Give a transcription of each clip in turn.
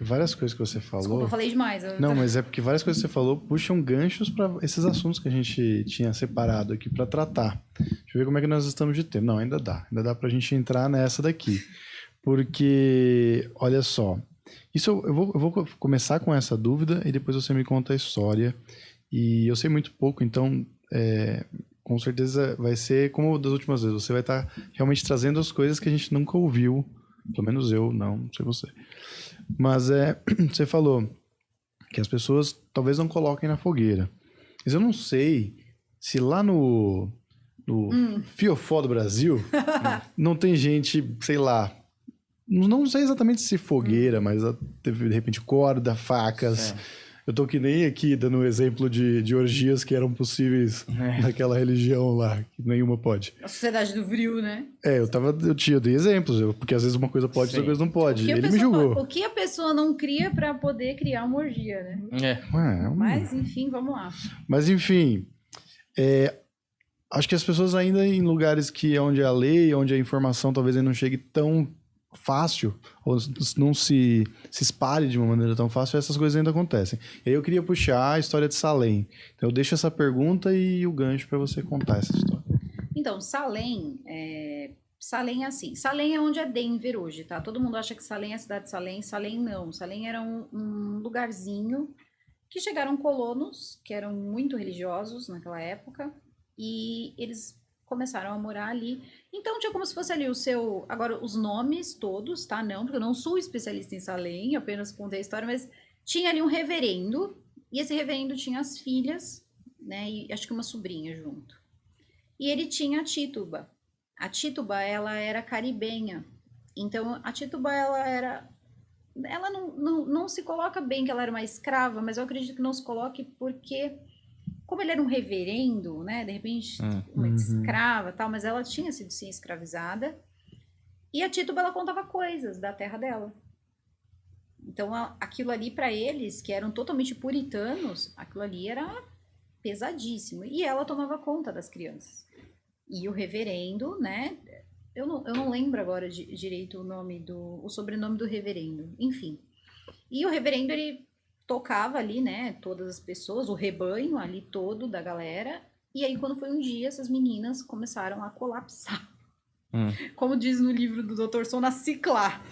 várias coisas que você falou... Desculpa, eu falei demais. Não, mas é porque várias coisas que você falou puxam ganchos para esses assuntos que a gente tinha separado aqui para tratar. Deixa eu ver como é que nós estamos de tempo. Não, ainda dá pra gente entrar nessa daqui. Porque, olha só, eu vou começar com essa dúvida e depois você me conta a história. E eu sei muito pouco, então com certeza vai ser como das últimas vezes. Você vai estar realmente trazendo as coisas que a gente nunca ouviu. Pelo menos eu, não sei você. Mas você falou que as pessoas talvez não coloquem na fogueira. Mas eu não sei se lá no Fiofó do Brasil não tem gente, sei lá, não sei exatamente se fogueira, mas de repente corda, facas. Eu tô que nem aqui dando um exemplo de orgias que eram possíveis naquela religião lá, que nenhuma pode. A sociedade do vril, né? Eu dei exemplos, porque às vezes uma coisa pode, outra coisa não pode. Ele me julgou. O que a pessoa não cria pra poder criar uma orgia, né? Mas, enfim, vamos lá. Mas, enfim, acho que as pessoas ainda em lugares onde a lei, onde a informação talvez ainda não chegue tão fácil, ou não se espalhe de uma maneira tão fácil, essas coisas ainda acontecem. E aí eu queria puxar a história de Salem. Então eu deixo essa pergunta e o gancho para você contar essa história. Então, Salem é assim. Salem é onde é Denver hoje, tá? Todo mundo acha que Salem é a cidade de Salem. Salem não. Salem era um lugarzinho que chegaram colonos, que eram muito religiosos naquela época, e eles começaram a morar ali. Então tinha como se fosse ali agora os nomes todos, tá? Não, porque eu não sou especialista em Salem, apenas contei a história, mas tinha ali um reverendo, e esse reverendo tinha as filhas, né? E acho que uma sobrinha junto. E ele tinha a Tituba. A Tituba, ela era caribenha. Então a Tituba, ela não se coloca bem que ela era uma escrava, mas eu acredito que não se coloque porque, como ele era um reverendo, né, de repente uma escrava, tal, mas ela tinha sido sim escravizada, e a Tituba, ela contava coisas da terra dela. Então aquilo ali para eles, que eram totalmente puritanos, aquilo ali era pesadíssimo, e ela tomava conta das crianças. E o reverendo, né, eu não lembro agora direito o sobrenome do reverendo, enfim. E o reverendo, ele tocava ali, né, todas as pessoas, o rebanho ali todo da galera, e aí quando foi um dia, essas meninas começaram a colapsar. Como diz no livro do Dr. Son, a ciclar.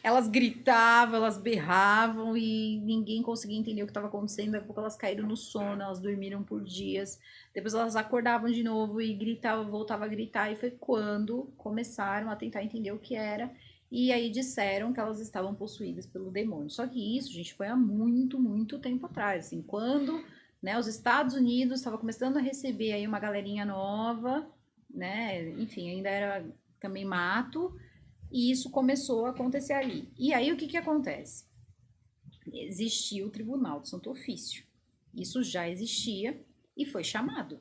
Elas gritavam, elas berravam e ninguém conseguia entender o que estava acontecendo. Daqui a pouco elas caíram no sono, elas dormiram por dias. Depois elas acordavam de novo e gritavam, voltavam a gritar. E foi quando começaram a tentar entender o que era. E aí disseram que elas estavam possuídas pelo demônio. Só que isso, gente, foi há muito, muito tempo atrás. Assim, quando, né, os Estados Unidos estavam começando a receber aí uma galerinha nova, né? Enfim, ainda era também mato. E isso começou a acontecer ali. E aí o que acontece? Existia o Tribunal do Santo Ofício. Isso já existia e foi chamado.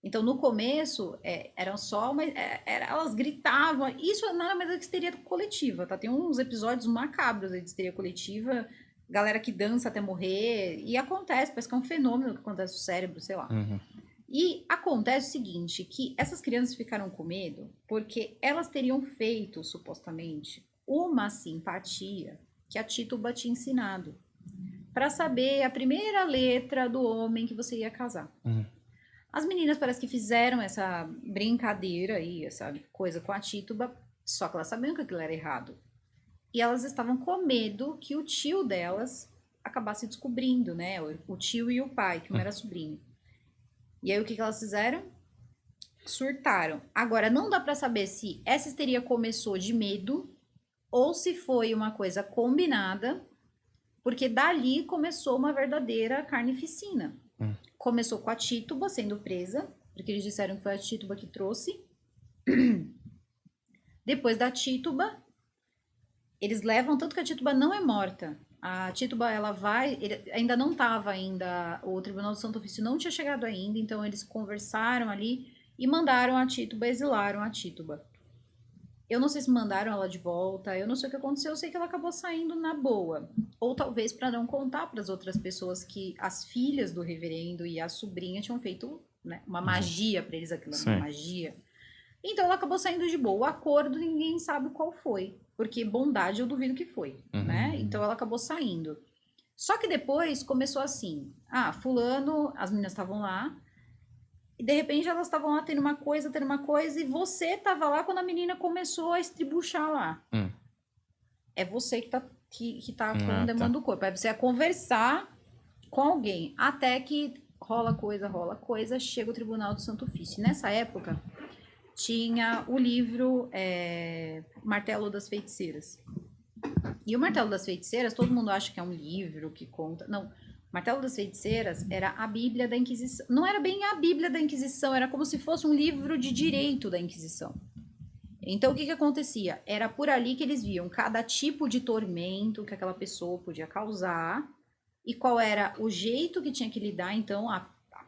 Então, no começo, eram só elas gritavam. Isso nada mais é que histeria coletiva, tá? Tem uns episódios macabros de histeria coletiva, galera que dança até morrer, e acontece, parece que é um fenômeno que acontece no cérebro, sei lá. E acontece o seguinte, que essas crianças ficaram com medo porque elas teriam feito, supostamente, uma simpatia que a Tituba tinha ensinado para saber a primeira letra do homem que você ia casar. As meninas parece que fizeram essa brincadeira aí, essa coisa com a Tituba, só que elas sabiam que aquilo era errado. E elas estavam com medo que o tio delas acabasse descobrindo, né? O tio e o pai, que um era sobrinho. E aí o que elas fizeram? Surtaram. Agora, não dá pra saber se essa histeria começou de medo ou se foi uma coisa combinada, porque dali começou uma verdadeira carnificina. Começou com a Tituba sendo presa, porque eles disseram que foi a Tituba que trouxe. Depois da Tituba, eles levam, tanto que a Tituba não é morta. A Tituba, ela vai, ainda não estava o Tribunal do Santo Ofício não tinha chegado ainda, então eles conversaram ali e mandaram a Tituba, exilaram a Tituba. Eu não sei se mandaram ela de volta, eu não sei o que aconteceu, eu sei que ela acabou saindo na boa. Ou talvez para não contar para as outras pessoas que as filhas do reverendo e a sobrinha tinham feito, né, uma magia para eles, aquilo, uma magia. Então ela acabou saindo de boa. O acordo ninguém sabe qual foi. porque bondade eu duvido que foi, né? Então ela acabou saindo. Só que depois começou assim, fulano, as meninas estavam lá, e de repente elas estavam lá tendo uma coisa, e você tava lá quando a menina começou a estribuchar lá. É você que tá com o demônio do corpo. Aí você ia conversar com alguém, até que rola coisa, chega o Tribunal do Santo Ofício. Nessa época, tinha o livro Martelo das Feiticeiras. E o Martelo das Feiticeiras, todo mundo acha que é um livro que conta... Não, Martelo das Feiticeiras era a Bíblia da Inquisição. Não era bem a Bíblia da Inquisição, era como se fosse um livro de direito da Inquisição. Então, o que acontecia? Era por ali que eles viam cada tipo de tormento que aquela pessoa podia causar e qual era o jeito que tinha que lidar, então, a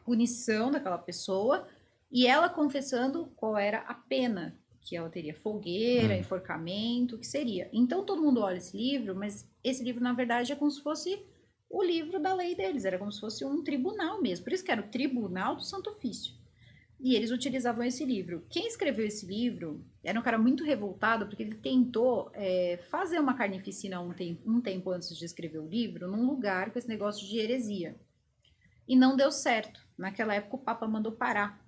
punição daquela pessoa, e ela confessando qual era a pena que ela teria, fogueira, enforcamento, o que seria. Então, todo mundo olha esse livro, mas esse livro, na verdade, é como se fosse o livro da lei deles, era como se fosse um tribunal mesmo, por isso que era o Tribunal do Santo Ofício. E eles utilizavam esse livro. Quem escreveu esse livro era um cara muito revoltado, porque ele tentou fazer uma carnificina um tempo antes de escrever o livro, num lugar com esse negócio de heresia. E não deu certo. Naquela época o Papa mandou parar.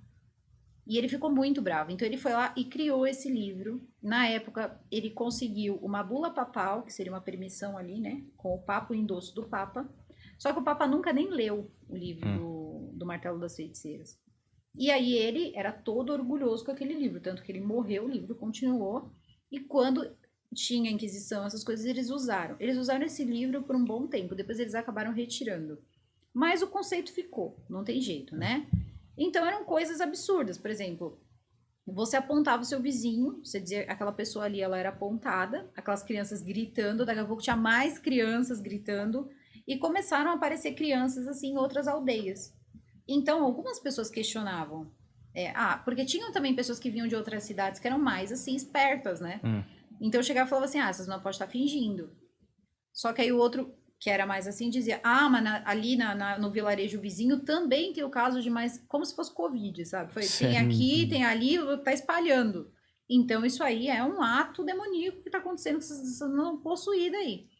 E ele ficou muito bravo. Então ele foi lá e criou esse livro. Na época ele conseguiu uma bula papal, que seria uma permissão ali, né? Com o Papa, o endosso do Papa. Só que o Papa nunca nem leu o livro do Martelo das Feiticeiras. E aí ele era todo orgulhoso com aquele livro, tanto que ele morreu, o livro continuou, e quando tinha Inquisição, essas coisas, eles usaram. Eles usaram esse livro por um bom tempo, depois eles acabaram retirando. Mas o conceito ficou, não tem jeito, né? Então eram coisas absurdas, por exemplo, você apontava o seu vizinho, você dizia, aquela pessoa ali, ela era apontada, aquelas crianças gritando, daqui a pouco tinha mais crianças gritando, e começaram a aparecer crianças assim em outras aldeias. Então, algumas pessoas questionavam. Porque tinham também pessoas que vinham de outras cidades que eram mais, assim, espertas, né? Então, eu chegava e falava assim, vocês não podem estar fingindo. Só que aí o outro, que era mais assim, dizia, mas ali no vilarejo vizinho também tem o caso de mais... Como se fosse Covid, sabe? Tem aqui, tem ali, tá espalhando. Então, isso aí é um ato demoníaco que tá acontecendo, que vocês estão possuídos aí.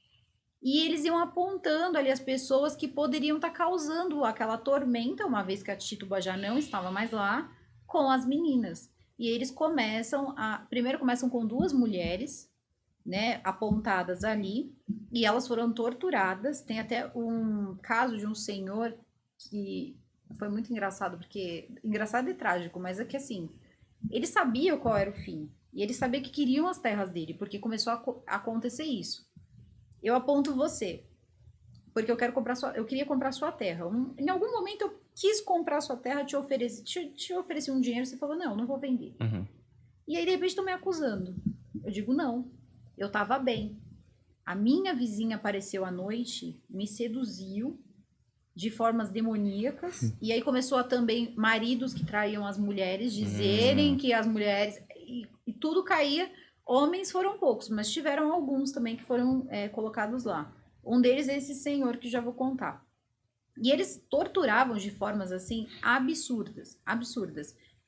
E eles iam apontando ali as pessoas que poderiam estar causando aquela tormenta, uma vez que a Tituba já não estava mais lá, com as meninas. E eles primeiro começam com 2 mulheres, né, apontadas ali, e elas foram torturadas. Tem até um caso de um senhor que foi muito engraçado, porque... Engraçado e trágico, mas é que assim, ele sabia qual era o fim. E ele sabia que queriam as terras dele, porque começou a acontecer isso. Eu aponto você, porque eu queria comprar sua terra. Em algum momento eu quis comprar sua terra, te ofereci um dinheiro, você falou, não vou vender. E aí, de repente, estão me acusando. Eu digo, não, eu tava bem. A minha vizinha apareceu à noite, me seduziu de formas demoníacas, e aí começou a também maridos que traíam as mulheres, dizerem que as mulheres... E tudo caía... Homens foram poucos, mas tiveram alguns também que foram colocados lá. Um deles é esse senhor que já vou contar. E eles torturavam de formas, assim, absurdas.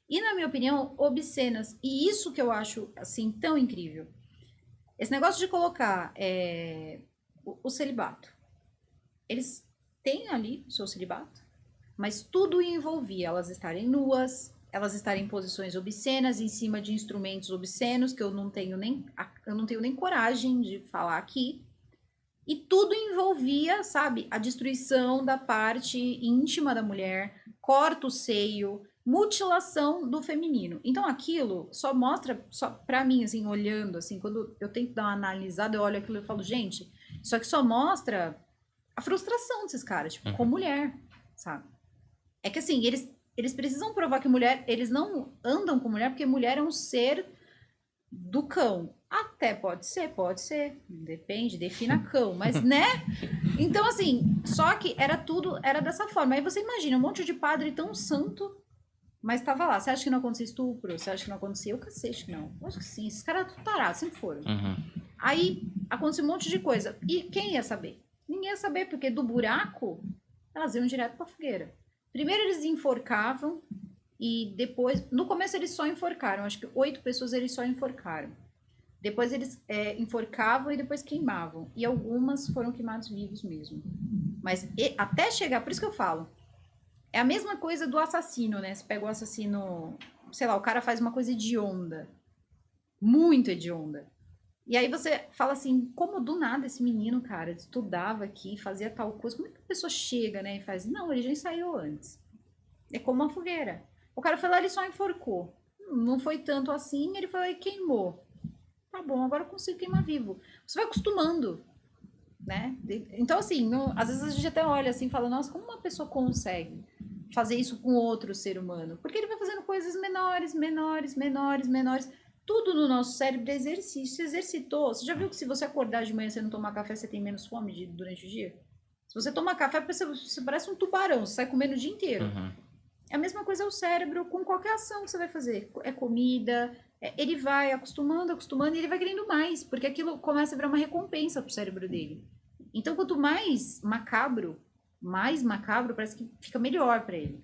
E, na minha opinião, obscenas. E isso que eu acho, assim, tão incrível. Esse negócio de colocar o celibato. Eles têm ali o seu celibato, mas tudo envolvia elas estarem nuas, elas estarem em posições obscenas, em cima de instrumentos obscenos, que eu não tenho nem coragem de falar aqui. E tudo envolvia, sabe, a destruição da parte íntima da mulher, corta o seio, mutilação do feminino. Então aquilo só mostra, pra mim, assim, olhando, assim, quando eu tento dar uma analisada, eu olho aquilo e falo, gente, isso aqui só mostra a frustração desses caras, tipo, com mulher, sabe? É que assim, eles precisam provar que mulher... Eles não andam com mulher porque mulher é um ser do cão. Até pode ser. Depende, defina cão. Mas, né? Então, assim, só que era dessa forma. Aí você imagina, um monte de padre tão santo, mas tava lá. Você acha que não acontecia estupro? Você acha que não acontecia? Eu cacete que não. Eu acho que sim. Esses caras tarados, sempre foram. Aí, aconteceu um monte de coisa. E quem ia saber? Ninguém ia saber, porque do buraco, elas iam direto pra fogueira. Primeiro eles enforcavam e depois... No começo eles só enforcaram. Acho que 8 pessoas eles só enforcaram. Depois eles enforcavam e depois queimavam. E algumas foram queimados vivos mesmo. Mas até chegar, por isso que eu falo, é a mesma coisa do assassino, né? Você pega o assassino, sei lá, o cara faz uma coisa hedionda, muito hedionda. E aí você fala assim, como do nada esse menino, cara, estudava aqui, fazia tal coisa, como é que a pessoa chega, né, e faz? Não, ele já ensaiou antes. É como uma fogueira. O cara foi lá, ele só enforcou. Não foi tanto assim, ele foi lá e queimou. Tá bom, agora eu consigo queimar vivo. Você vai acostumando, né? Então, assim, às vezes a gente até olha assim e fala, nossa, como uma pessoa consegue fazer isso com outro ser humano? Porque ele vai fazendo coisas menores, menores, menores, menores. Tudo no nosso cérebro é exercício. Se exercitou. Você já viu que se você acordar de manhã e você não tomar café, você tem menos fome durante o dia? Se você tomar café, você parece um tubarão, você sai comendo o dia inteiro. Uhum. É a mesma coisa o cérebro com qualquer ação que você vai fazer. É comida, ele vai acostumando, acostumando e ele vai querendo mais, porque aquilo começa a virar uma recompensa pro cérebro dele. Então, quanto mais macabro, parece que fica melhor para ele.